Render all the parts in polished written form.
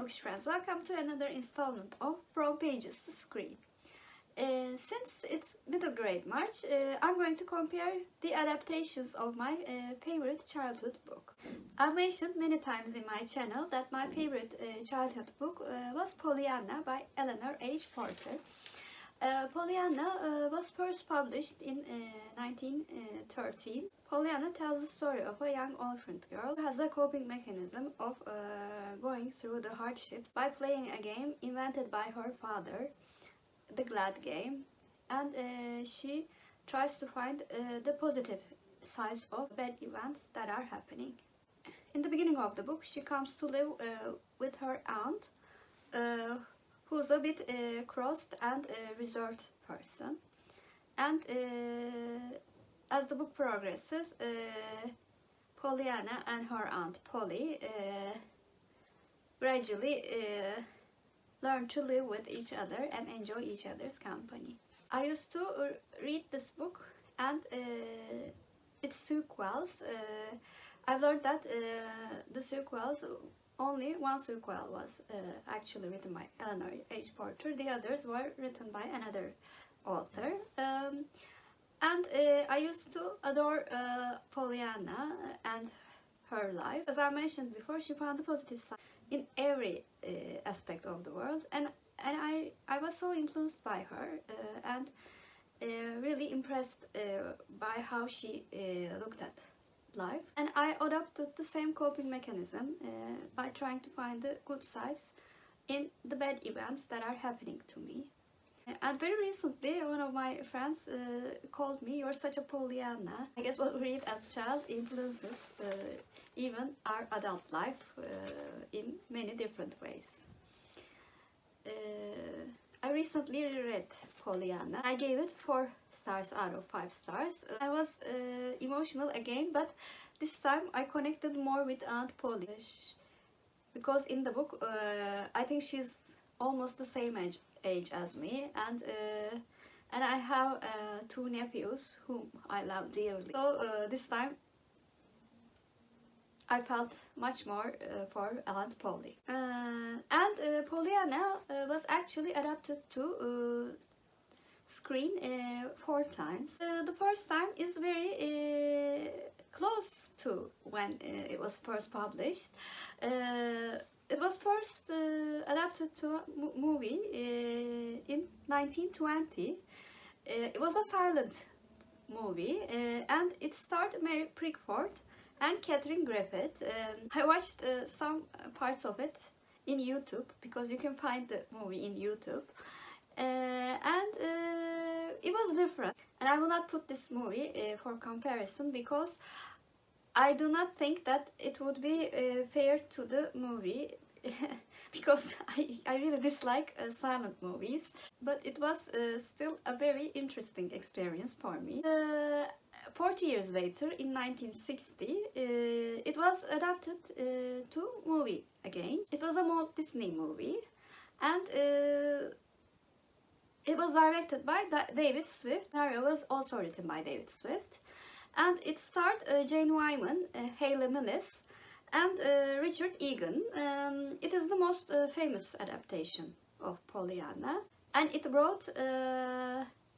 Bookish friends, welcome to another installment of From Pages to Screen. Since it's middle grade March, I'm going to compare the adaptations of my favorite childhood book. I've mentioned many times in my channel that my favorite childhood book was Pollyanna by Eleanor H. Porter. Pollyanna was first published in 1913. Pollyanna tells the story of a young orphaned girl who has a coping mechanism of going through the hardships by playing a game invented by her father, the Glad Game, and she tries to find the positive sides of bad events that are happening. In the beginning of the book, she comes to live with her aunt, who's a bit crossed and reserved person. And as the book progresses, Pollyanna and her aunt Polly gradually learn to live with each other and enjoy each other's company. I used to read this book and its sequels. I've learned that the sequels, only one sequel was actually written by Eleanor H. Porter. The others were written by another author. And I used to adore Pollyanna and her life. As I mentioned before, she found the positive side in every aspect of the world, and I was so influenced by her and really impressed by how she looked at life. And I adopted the same coping mechanism by trying to find the good sides in the bad events that are happening to me. And very recently, one of my friends called me, "You're such a Pollyanna." I guess what we read as a child influences even our adult life in many different ways. I recently reread Pollyanna. I gave it 4 stars out of 5 stars. I was emotional again, but this time I connected more with Aunt Polly, because in the book I think she's almost the same age as me, and I have 2 nephews whom I love dearly. So this time I felt much more for Aunt Polly. And Pollyanna was actually adapted to screen 4 times. The first time is very close to when it was first published. It was first adapted to a movie in 1920. It was a silent movie, and it starred Mary Pickford and Catherine Griffith. I watched some parts of it in YouTube, because you can find the movie in YouTube. And it was different. And I will not put this movie for comparison, because I do not think that it would be fair to the movie because I really dislike silent movies. But it was still a very interesting experience for me. 40 years later, in 1960, it was adapted to movie again. It was a Walt Disney movie, and it was directed by David Swift. The scenario was also written by David Swift. And it starred Jane Wyman, Hayley Millis, and Richard Egan. It is the most famous adaptation of Pollyanna, and it brought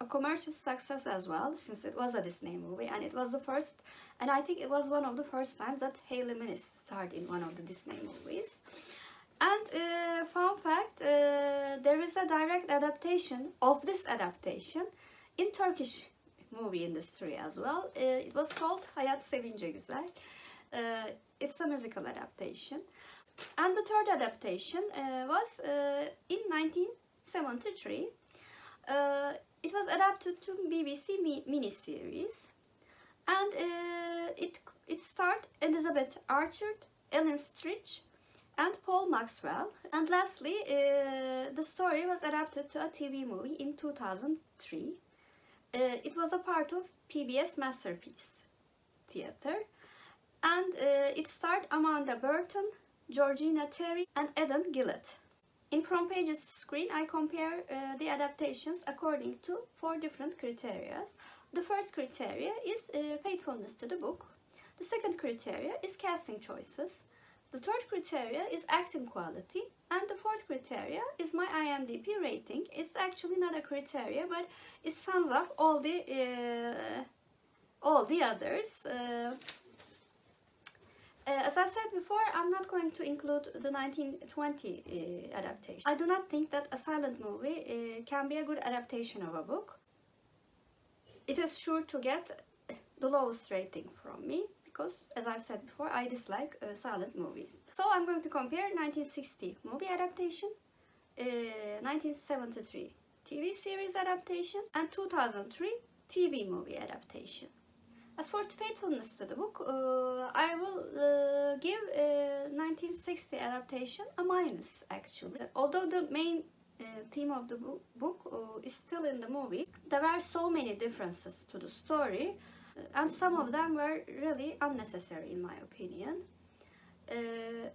a commercial success as well, since it was a Disney movie, and it was the first, and I think it was one of the first times that Hayley Millis starred in one of the Disney movies. And fun fact, there is a direct adaptation of this adaptation in Turkish movie industry as well. It was called Hayat Sevince Güzel. It's a musical adaptation. And the third adaptation was in 1973. It was adapted to BBC miniseries, and it starred Elizabeth Archer, Ellen Stritch, and Paul Maxwell. And lastly, the story was adapted to a TV movie in 2003. It was a part of PBS Masterpiece Theatre, and it starred Amanda Burton, Georgina Terry, and Eden Gillett. In From Pages to Screen, I compare the adaptations according to 4 different criteria. The first criteria is faithfulness to the book. The second criteria is casting choices. The third criteria is acting quality, and the fourth criteria is my IMDb rating. It's actually not a criteria, but it sums up all the others. As I said before, I'm not going to include the 1920 adaptation. I do not think that a silent movie can be a good adaptation of a book. It is sure to get the lowest rating from me because, as I've said before, I dislike silent movies. So I'm going to compare 1960 movie adaptation, 1973 TV series adaptation, and 2003 TV movie adaptation. As for faithfulness to the book, I will give 1960 adaptation a minus, actually. Although the main theme of the book is still in the movie, there were so many differences to the story, and some of them were really unnecessary in my opinion.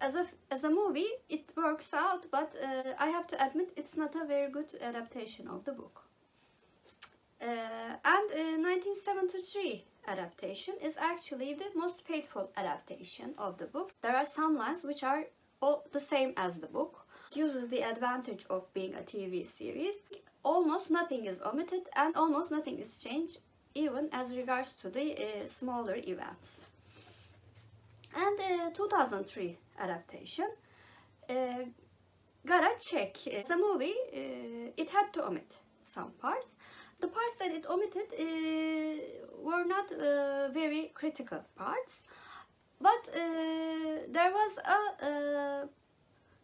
As a movie, it works out, but I have to admit it's not a very good adaptation of the book. And 1973 adaptation is actually the most faithful adaptation of the book. There are some lines which are all the same as the book. It uses the advantage of being a TV series. Almost nothing is omitted and almost nothing is changed, even as regards to the smaller events. And 2003 adaptation got a check. The movie, it had to omit some parts. The parts that it omitted were not very critical parts, but there was a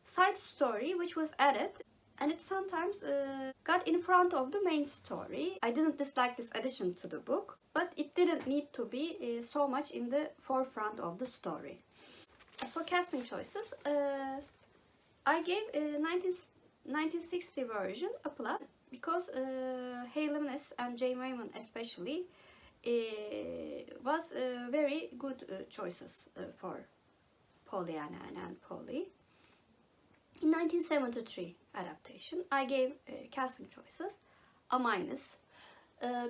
side story which was added, and it sometimes got in front of the main story. I didn't dislike this addition to the book, but it didn't need to be so much in the forefront of the story. As for casting choices, I gave 1960 version a plus because Eleanor and Jane Wyman especially was very good choices for Pollyanna and Polly. In 1973 adaptation, I gave casting choices a minus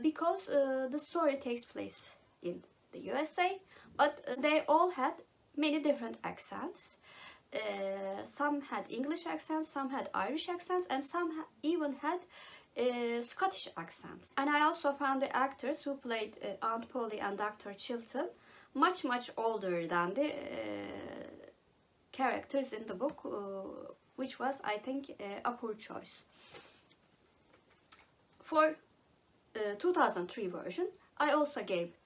because the story takes place in the USA, but they all had many different accents. Some had English accents, some had Irish accents, and some even had Scottish accents. And I also found the actors who played Aunt Polly and Dr. Chilton much older than the characters in the book, which was, I think, a poor choice. For 2003 version, I also gave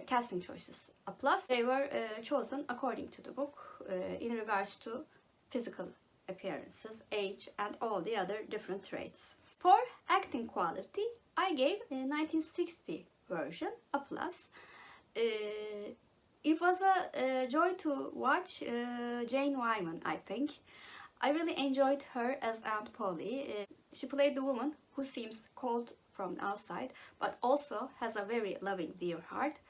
casting choices a plus. They were chosen according to the book in regards to physical appearances, age, and all the other different traits. For acting quality, I gave 1960 version a plus. It was a joy to watch Jane Wyman, I think. I really enjoyed her as Aunt Polly. She played the woman who seems cold from the outside, but also has a very loving, dear heart.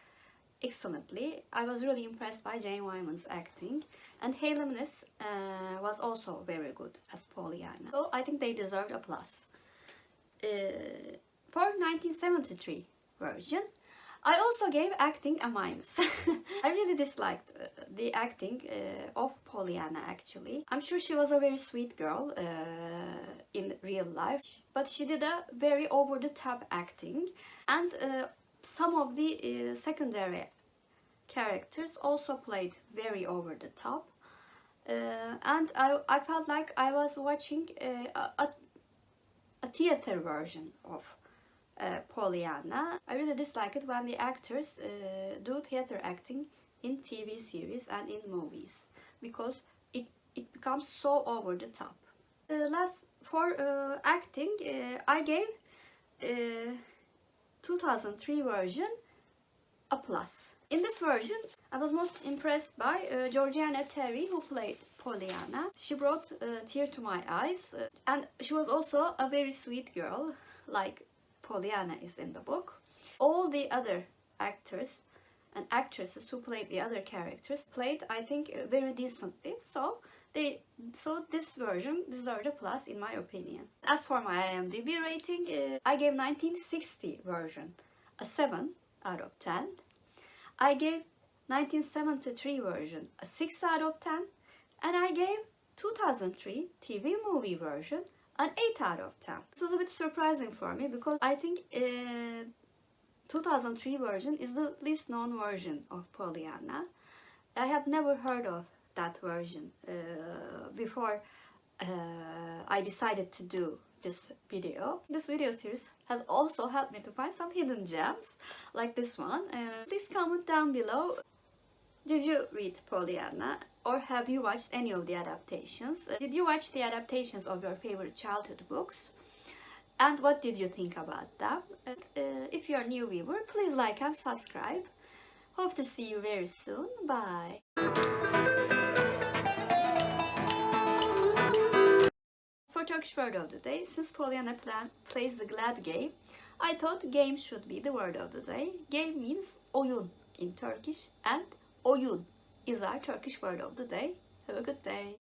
Excellently. I was really impressed by Jane Wyman's acting, and Eleanor was also very good as Pollyanna. So I think they deserved a plus. For 1973 version, I also gave acting a minus. I really disliked the acting of Pollyanna, actually. I'm sure she was a very sweet girl in real life, but she did a very over-the-top acting, and some of the secondary characters also played very over-the-top. And I felt like I was watching a theater version of Pollyanna. I really dislike it when the actors do theater acting in TV series and in movies, because it becomes so over the top. Last, for acting, I gave 2003 version a plus. In this version, I was most impressed by Georgiana Terry, who played Pollyanna. She brought a tear to my eyes, and she was also a very sweet girl, like Pollyanna is in the book. All the other actors and actresses who played the other characters played, I think, very decently. So this version deserved a plus in my opinion. As for my IMDb rating, I gave 1960 version a 7 out of 10. I gave 1973 version a 6 out of 10. And I gave 2003 TV movie version an 8 out of 10. This was a bit surprising for me because I think 2003 version is the least known version of Pollyanna. I have never heard of that version before I decided to do this video. This video series has also helped me to find some hidden gems like this one. Please comment down below. Did you read Pollyanna, or have you watched any of the adaptations? Did you watch the adaptations of your favorite childhood books? And what did you think about them? And, if you're a new viewer, please like and subscribe. Hope to see you very soon. Bye. For Turkish word of the day, since Pollyanna plays the glad game, I thought game should be the word of the day. Game means oyun in Turkish, and oyun is our Turkish word of the day. Have a good day.